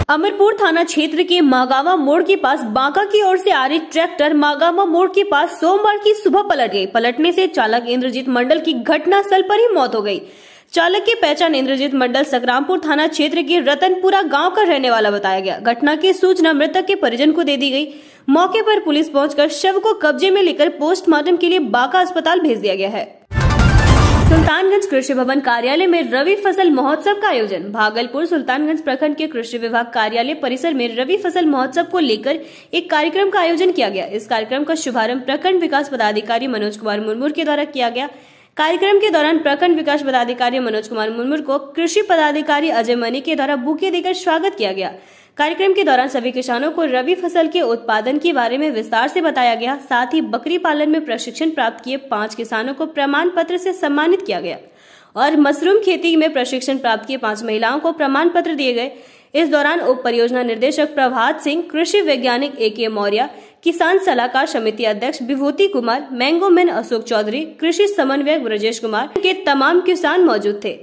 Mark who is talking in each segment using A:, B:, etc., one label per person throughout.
A: अमरपुर थाना क्षेत्र के मागावा मोड़ के पास बांका की ओर से आ रही ट्रैक्टर मागावा मोड़ के पास सोमवार की सुबह पलट गई। पलटने से चालक इंद्रजीत मंडल की घटनास्थल पर ही मौत हो गई। चालक की पहचान इंद्रजीत मंडल सकरामपुर थाना क्षेत्र के रतनपुरा गांव का रहने वाला बताया गया। घटना की सूचना मृतक के परिजन को दे दी गई। मौके पर पुलिस पहुंचकर शव को कब्जे में लेकर पोस्टमार्टम के लिए बांका अस्पताल भेज दिया गया है। सुल्तानगंज कृषि भवन कार्यालय में रबी फसल महोत्सव का आयोजन। भागलपुर सुल्तानगंज प्रखंड के कृषि विभाग कार्यालय परिसर में रबी फसल महोत्सव को लेकर एक कार्यक्रम का आयोजन किया गया। इस कार्यक्रम का शुभारंभ प्रखंड विकास पदाधिकारी मनोज कुमार मुर्मू के द्वारा किया गया। कार्यक्रम के दौरान प्रखंड विकास पदाधिकारी मनोज कुमार मुर्मू को कृषि पदाधिकारी अजय मनी के द्वारा बुके देकर स्वागत किया गया। कार्यक्रम के दौरान सभी किसानों को रबी फसल के उत्पादन के बारे में विस्तार से बताया गया। साथ ही बकरी पालन में प्रशिक्षण प्राप्त किए 5 किसानों को प्रमाण पत्र से सम्मानित किया गया और मशरूम खेती में प्रशिक्षण प्राप्त किए 5 महिलाओं को प्रमाण पत्र दिए गए। इस दौरान उप परियोजना निर्देशक प्रभात सिंह, कृषि वैज्ञानिक AK मौर्य, किसान सलाहकार समिति अध्यक्ष विभूति कुमार, मैंगो मैन अशोक चौधरी, कृषि समन्वयक ब्रजेश कुमार के तमाम किसान मौजूद थे।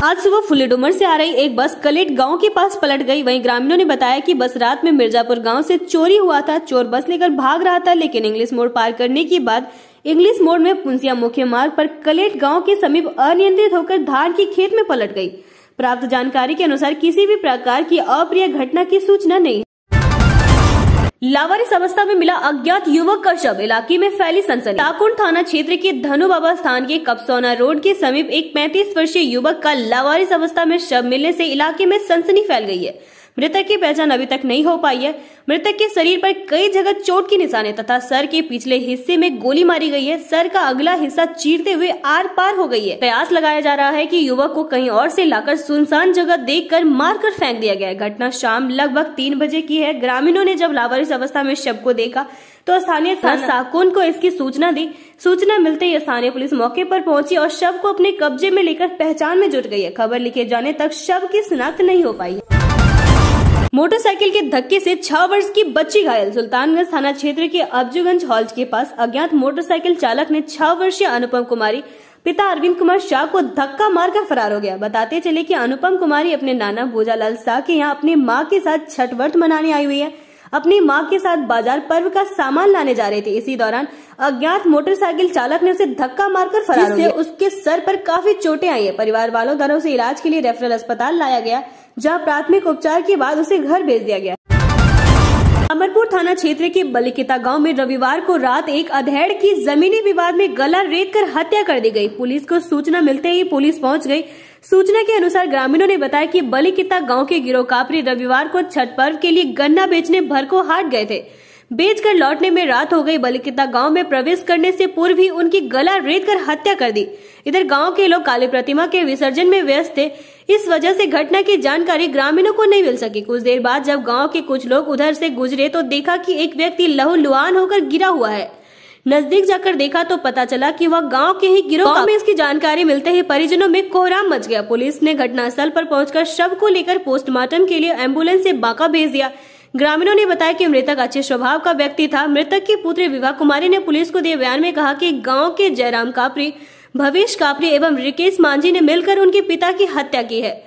A: आज सुबह फुलेडुमर से आ रही एक बस कलेट गांव के पास पलट गई। वहीं ग्रामीणों ने बताया कि बस रात में मिर्जापुर गांव से चोरी हुआ था। चोर बस लेकर भाग रहा था, लेकिन इंग्लिश मोड़ पार करने के बाद इंग्लिश मोड़ में पुंसिया मुख्य मार्ग पर कलेट गांव के समीप अनियंत्रित होकर धान की खेत में पलट गई। प्राप्त जानकारी के अनुसार किसी भी प्रकार की अप्रिय घटना की सूचना नहीं है। लावारिस अवस्था में मिला अज्ञात युवक का शव, इलाके में फैली सनसनी। टाकुंड थाना क्षेत्र के धनु बाबा स्थान के कपसौना रोड के समीप एक 35 वर्षीय युवक का लावारिस अवस्था में शव मिलने से इलाके में सनसनी फैल गई है। मृतक की पहचान अभी तक नहीं हो पाई है। मृतक के शरीर पर कई जगह चोट के निशाने तथा सर के पिछले हिस्से में गोली मारी गई है। सर का अगला हिस्सा चीरते हुए आर पार हो गई है। प्रयास लगाया जा रहा है कि युवक को कहीं और से लाकर सुनसान जगह देखकर मारकर फेंक दिया गया है। घटना शाम लगभग 3 बजे की है। ग्रामीणों ने जब लावारिस अवस्था में शव को देखा तो स्थानीय थाना साकुन को इसकी सूचना दी। सूचना मिलते ही स्थानीय पुलिस मौके पर पहुंची और शव को अपने कब्जे में लेकर पहचान में जुट गई है। खबर लिखे जाने तक शव की शिनाख्त नहीं हो पाई। मोटरसाइकिल के धक्के से 6 वर्ष की बच्ची घायल। सुल्तानगंज थाना क्षेत्र के अब्जूगंज हॉल्ज के पास अज्ञात मोटरसाइकिल चालक ने 6 वर्षीय अनुपम कुमारी पिता अरविंद कुमार शाह को धक्का मारकर फरार हो गया। बताते चले कि अनुपम कुमारी अपने नाना भोजालाल शाह के यहाँ अपनी मां के साथ छठ व्रत मनाने आई हुई है। अपनी मां के साथ बाजार पर्व का सामान लाने जा रहे थे। इसी दौरान अज्ञात मोटरसाइकिल चालक ने उसे धक्का मारकर फरार हो गया। उसके सर पर काफी चोटें आई है। परिवार वालों द्वारा उसे इलाज के लिए रेफरल अस्पताल लाया गया, जहां प्राथमिक उपचार के बाद उसे घर भेज दिया गया। अमरपुर थाना क्षेत्र के बलिकिता गांव में रविवार को रात एक अधेड़ की जमीनी विवाद में गला रेत कर हत्या कर दी गई। पुलिस को सूचना मिलते ही पुलिस पहुंच गई। सूचना के अनुसार ग्रामीणों ने बताया कि बलिकिता गांव के गिरोह कापरी रविवार को छठ पर्व के लिए गन्ना बेचने भरको हाट गए थे। बेचकर लौटने में रात हो गई। बलिकिता गांव में प्रवेश करने से पूर्व ही उनकी गला रेत कर हत्या कर दी। इधर गांव के लोग काली प्रतिमा के विसर्जन में व्यस्त थे। इस वजह से घटना की जानकारी ग्रामीणों को नहीं मिल सकी। कुछ देर बाद जब गांव के कुछ लोग उधर से गुजरे तो देखा कि एक व्यक्ति लहूलुहान होकर गिरा हुआ है। नजदीक जाकर देखा तो पता चला कि वह गांव के ही गिरोह में। इसकी जानकारी मिलते ही परिजनों में कोहराम मच गया। पुलिस ने घटनास्थल पर पहुंचकर शव को लेकर पोस्टमार्टम के लिए एम्बुलेंस से बांका भेज दिया। ग्रामीणों ने बताया कि मृतक अच्छे स्वभाव का व्यक्ति था। मृतक की पुत्री विभा कुमारी ने पुलिस को दिए बयान में कहा कि गांव के जयराम कापरी, भवेश कापरी एवं रिकेश मांझी ने मिलकर उनके पिता की हत्या की है।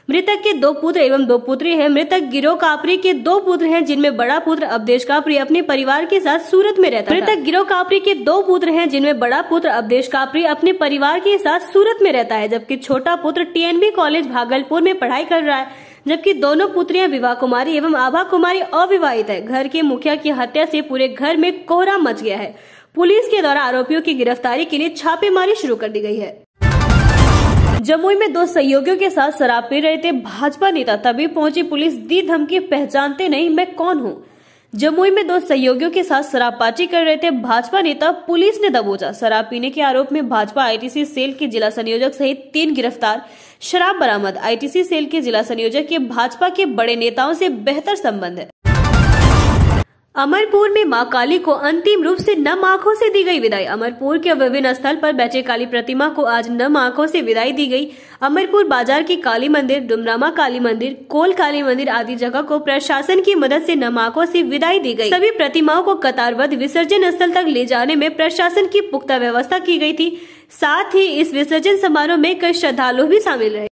A: मृतक के 2 पुत्र एवं 2 पुत्री हैं। मृतक गिरोह कापरी के 2 पुत्र हैं, जिनमें बड़ा पुत्र अवधेश कापरी अपने परिवार के साथ सूरत में रहता है। मृतक गिरोह कापरी के 2 पुत्र हैं, जिनमें बड़ा पुत्र अवधेश कापरी अपने परिवार के साथ सूरत में रहता है, जबकि छोटा पुत्र TNB कॉलेज भागलपुर में पढ़ाई कर रहा है। जबकि दोनों पुत्रियां विभा कुमारी एवं आभा कुमारी अविवाहित है। घर के मुखिया की हत्या से पूरे घर में कोहराम मच गया है। पुलिस के द्वारा आरोपियों की गिरफ्तारी के लिए छापेमारी शुरू कर दी गई है। जमुई में 2 सहयोगियों के साथ शराब पी रहे थे भाजपा नेता, तभी पहुंची पुलिस, दी धमकी, पहचानते नहीं मैं कौन हूं। जमुई में 2 सहयोगियों के साथ शराब पार्टी कर रहे थे भाजपा नेता, पुलिस ने दबोचा। शराब पीने के आरोप में भाजपा ITC सेल के जिला संयोजक सहित 3 गिरफ्तार। शराब बरामद। ITC सेल के जिला संयोजक के भाजपा के बड़े नेताओं से बेहतर संबंध है। अमरपुर में मां काली को अंतिम रूप से नम आंखों से दी गई विदाई। अमरपुर के विभिन्न स्थल पर बैठे काली प्रतिमा को आज नम आंखों से विदाई दी गई। अमरपुर बाजार की काली मंदिर, डुमरामा काली मंदिर, कोल काली मंदिर आदि जगह को प्रशासन की मदद से नम आंखों से विदाई दी गई। सभी प्रतिमाओं को कतारबद्ध विसर्जन स्थल तक ले जाने में प्रशासन की पुख्ता व्यवस्था की गई थी। साथ ही इस विसर्जन समारोह में कई श्रद्धालु भी शामिल रहे।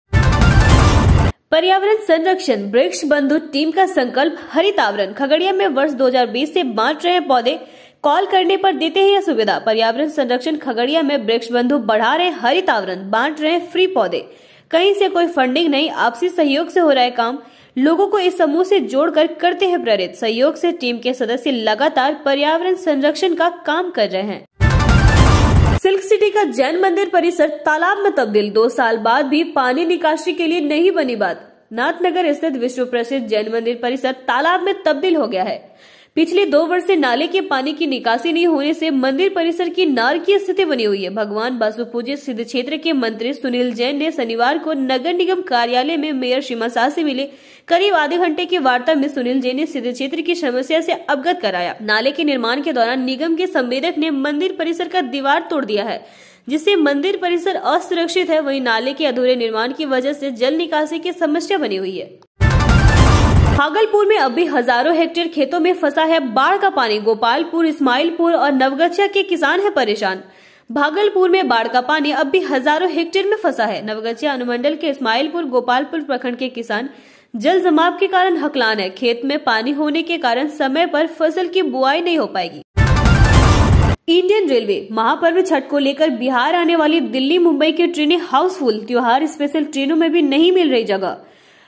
A: पर्यावरण संरक्षण वृक्ष बंधु टीम का संकल्प हरित आवरण। खगड़िया में वर्ष 2020 से बांट रहे हैं पौधे, कॉल करने पर देते हैं यह सुविधा। पर्यावरण संरक्षण खगड़िया में वृक्ष बंधु बढ़ा रहे हरित आवरण, बांट रहे फ्री पौधे। कहीं से कोई फंडिंग नहीं, आपसी सहयोग से हो रहा है काम। लोगों को इस समूह से जोड़कर करते हैं प्रेरित। सहयोग से टीम के सदस्य लगातार पर्यावरण संरक्षण का काम कर रहे हैं। सिल्क सिटी का जैन मंदिर परिसर तालाब में तब्दील। 2 साल बाद भी पानी निकासी के लिए नहीं बनी बात। नाथनगर स्थित विश्व प्रसिद्ध जैन मंदिर परिसर तालाब में तब्दील हो गया है। पिछले 2 वर्ष से नाले के पानी की निकासी नहीं होने से मंदिर परिसर की नारकीय स्थिति बनी हुई है। भगवान बासु पूजित सिद्ध क्षेत्र के मंत्री सुनील जैन ने शनिवार को नगर निगम कार्यालय में मेयर सीमा शाह से मिले। करीब आधे घंटे की वार्ता में सुनील जैन ने सिद्ध क्षेत्र की समस्या से अवगत कराया। नाले के निर्माण के दौरान निगम के संवेदक ने मंदिर परिसर का दीवार तोड़ दिया है, जिससे मंदिर परिसर असुरक्षित है। वहीं नाले के अधूरे निर्माण की वजह से जल निकासी की समस्या बनी हुई है। भागलपुर में अब भी हजारों हेक्टेयर खेतों में फंसा है बाढ़ का पानी। गोपालपुर, इस्माइलपुर और नवगछिया के किसान है परेशान। भागलपुर में बाढ़ का पानी अब भी हजारों हेक्टेयर में फंसा है। नवगछिया अनुमंडल के इस्माइलपुर, गोपालपुर प्रखंड के किसान जल जमाव के कारण हकलान है। खेत में पानी होने के कारण समय पर फसल की बुआई नहीं हो पाएगी। इंडियन रेलवे महापर्व छठ को लेकर बिहार आने वाली दिल्ली मुंबई की ट्रेनें हाउसफुल। त्योहार स्पेशल ट्रेनों में भी नहीं मिल रही जगह।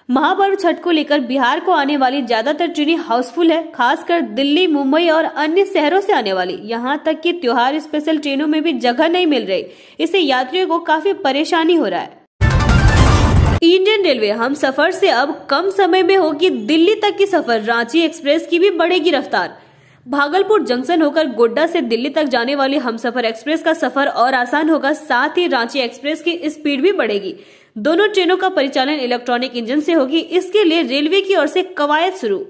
A: महापर्व छठ को लेकर बिहार को आने वाली ज्यादातर ट्रेनें हाउसफुल है, खासकर दिल्ली, मुंबई और अन्य शहरों से आने वाली। यहां तक कि त्योहार स्पेशल ट्रेनों में भी जगह नहीं मिल रही। इससे यात्रियों को काफी परेशानी हो रहा है। इंडियन रेलवे हम सफर से अब कम समय में होगी दिल्ली तक की सफर। रांची एक्सप्रेस की भी बढ़ेगी रफ्तार। भागलपुर जंक्शन होकर गोड्डा से दिल्ली तक जाने वाली हमसफर एक्सप्रेस का सफर और आसान होगा। साथ ही रांची एक्सप्रेस की स्पीड भी बढ़ेगी। दोनों ट्रेनों का परिचालन इलेक्ट्रॉनिक इंजन से होगी। इसके लिए रेलवे की ओर से कवायद शुरू।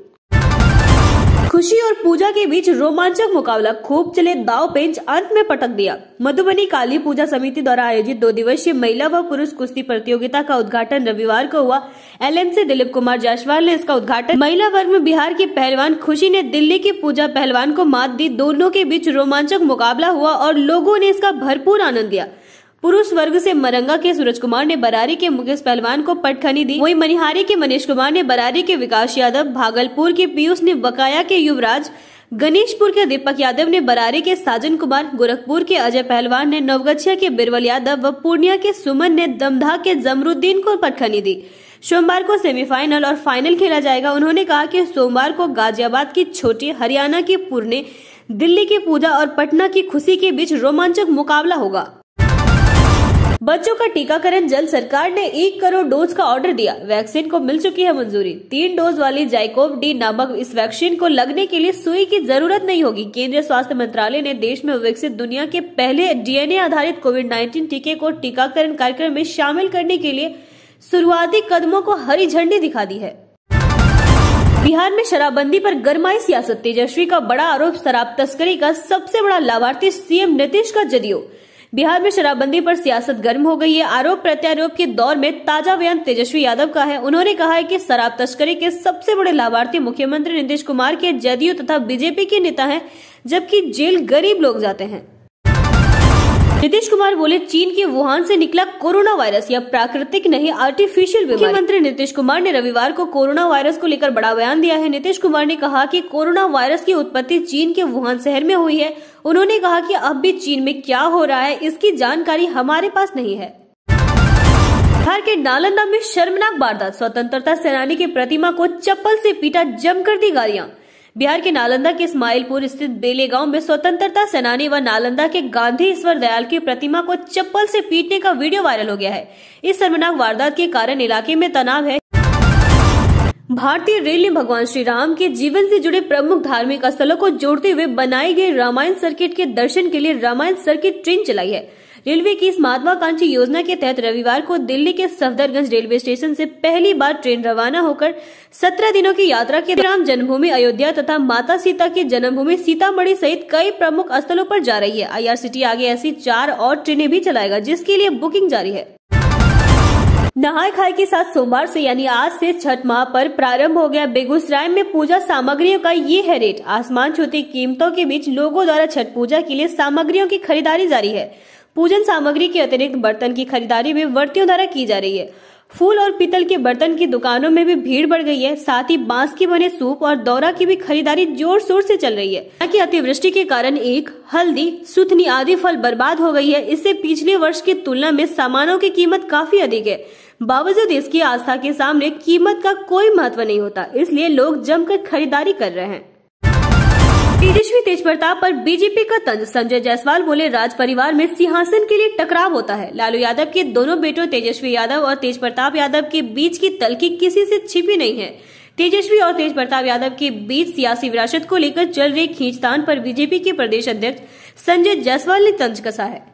A: खुशी और पूजा के बीच रोमांचक मुकाबला, खूब चले दाव पेंच, अंत में पटक दिया। मधुबनी काली पूजा समिति द्वारा आयोजित 2 दिवसीय महिला व पुरुष कुश्ती प्रतियोगिता का उद्घाटन रविवार को हुआ। एलएमसी दिलीप कुमार जायसवाल ने इसका उद्घाटन। महिला वर्ग में बिहार की पहलवान खुशी ने दिल्ली की पूजा पहलवान को मात दी। दोनों के बीच रोमांचक मुकाबला हुआ और लोगों ने इसका भरपूर आनंद लिया। पुरुष वर्ग से मरंगा के सूरज कुमार ने बरारी के मुकेश पहलवान को पटखनी दी। वहीं मनिहारी के मनीष कुमार ने बरारी के विकास यादव, भागलपुर के पीयूष ने बकाया के युवराज, गणेशपुर के दीपक यादव ने बरारी के साजन कुमार, गोरखपुर के अजय पहलवान ने नवगछिया के बिरबल यादव व पूर्णिया के सुमन ने दमदा के जमरुद्दीन को पटखनी दी। सोमवार को सेमीफाइनल और फाइनल खेला जाएगा। उन्होंने कहा कि सोमवार को गाजियाबाद की छोटी, हरियाणा की पुरने, दिल्ली की पूजा और पटना की खुशी के बीच रोमांचक मुकाबला होगा। बच्चों का टीकाकरण जल्द। सरकार ने 1 करोड़ डोज का ऑर्डर दिया। वैक्सीन को मिल चुकी है मंजूरी। 3 डोज वाली जाइकोव डी नामक इस वैक्सीन को लगने के लिए सुई की जरूरत नहीं होगी। केंद्रीय स्वास्थ्य मंत्रालय ने देश में विकसित दुनिया के पहले डीएनए आधारित कोविड-19 टीके को टीकाकरण कार्यक्रम में शामिल करने के लिए शुरुआती कदमों को हरी झंडी दिखा दी है। बिहार में शराबबंदी पर गरमाई सियासत। तेजस्वी का बड़ा आरोप, शराब तस्करी का सबसे बड़ा लाभार्थी सीएम नीतीश का जदयू। बिहार में शराबबंदी पर सियासत गर्म हो गई है। आरोप प्रत्यारोप के दौर में ताजा बयान तेजस्वी यादव का है। उन्होंने कहा है कि शराब तस्करी के सबसे बड़े लाभार्थी मुख्यमंत्री नीतीश कुमार के जदयू तथा बीजेपी के नेता हैं, जबकि जेल गरीब लोग जाते हैं। नीतीश कुमार बोले, चीन के वुहान से निकला कोरोना वायरस, यह प्राकृतिक नहीं आर्टिफिशियल बीमारी। मुख्यमंत्री नीतीश कुमार ने रविवार को कोरोना वायरस को लेकर बड़ा बयान दिया है। नीतीश कुमार ने कहा कि कोरोना वायरस की उत्पत्ति चीन के वुहान शहर में हुई है। उन्होंने कहा कि अब भी चीन में क्या हो रहा है इसकी जानकारी हमारे पास नहीं है। बिहार के नालंदा में शर्मनाक वारदात, स्वतंत्रता सेनानी की प्रतिमा को चप्पल से पीटा, जमकर दी गालियां। बिहार के नालंदा के इस्माइलपुर स्थित बेले गांव में स्वतंत्रता सेनानी व नालंदा के गांधी ईश्वर दयाल की प्रतिमा को चप्पल से पीटने का वीडियो वायरल हो गया है। इस शर्मनाक वारदात के कारण इलाके में तनाव है। भारतीय रेल ने भगवान श्री राम के जीवन से जुड़े प्रमुख धार्मिक स्थलों को जोड़ते हुए बनाई गई रामायण सर्किट के दर्शन के लिए रामायण सर्किट ट्रेन चलाई है। रेलवे की इस महत्वाकांक्षी योजना के तहत रविवार को दिल्ली के सफदरगंज रेलवे स्टेशन से पहली बार ट्रेन रवाना होकर 17 दिनों की यात्रा के राम जन्मभूमि अयोध्या तथा माता सीता की जन्मभूमि सीतामढ़ी सहित कई प्रमुख स्थलों पर जा रही है। IRCTC आगे ऐसी 4 और ट्रेनें भी चलाएगा, जिसके लिए बुकिंग जारी है। नहाय खाए के साथ सोमवार से यानी आज से छठ महापर्व प्रारंभ हो गया। बेगूसराय में पूजा सामग्रियों का ये है रेट। आसमान छूती कीमतों के बीच लोगों द्वारा छठ पूजा के लिए सामग्रियों की खरीदारी जारी है। पूजन सामग्री के अतिरिक्त बर्तन की खरीदारी भी व्रतियों द्वारा की जा रही है। फूल और पीतल के बर्तन की दुकानों में भी भीड़ बढ़ गई है। साथ ही बांस के बने सूप और दौरा की भी खरीदारी जोर शोर से चल रही है। हालांकि अतिवृष्टि के कारण ईख, हल्दी, सुथनी आदि फल बर्बाद हो गई है। इससे पिछले वर्ष की तुलना में सामानों की कीमत काफी अधिक है। बावजूद इसकी आस्था के सामने कीमत का कोई महत्व नहीं होता, इसलिए लोग जमकर खरीदारी कर रहे हैं। तेजस्वी तेजप्रताप पर बीजेपी का तंज। संजय जायसवाल बोले, राज परिवार में सिंहासन के लिए टकराव होता है। लालू यादव के दोनों बेटों तेजस्वी यादव और तेजप्रताप यादव के बीच की तल्खी किसी से छिपी नहीं है। तेजस्वी और तेजप्रताप यादव के बीच सियासी विरासत को लेकर चल रही खींचतान पर बीजेपी के प्रदेश अध्यक्ष संजय जायसवाल ने तंज कसा है।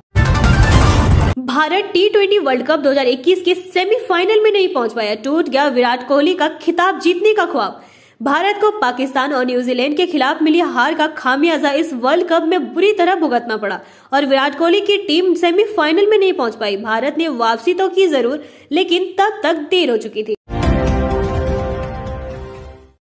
A: भारत T20 वर्ल्ड कप 2021 के सेमीफाइनल में नहीं पहुंच पाया। टूट गया विराट कोहली का खिताब जीतने का ख्वाब। भारत को पाकिस्तान और न्यूजीलैंड के खिलाफ मिली हार का खामियाजा इस वर्ल्ड कप में बुरी तरह भुगतना पड़ा और विराट कोहली की टीम सेमीफाइनल में नहीं पहुंच पाई। भारत ने वापसी तो की जरूर, लेकिन तब तक देर हो चुकी थी।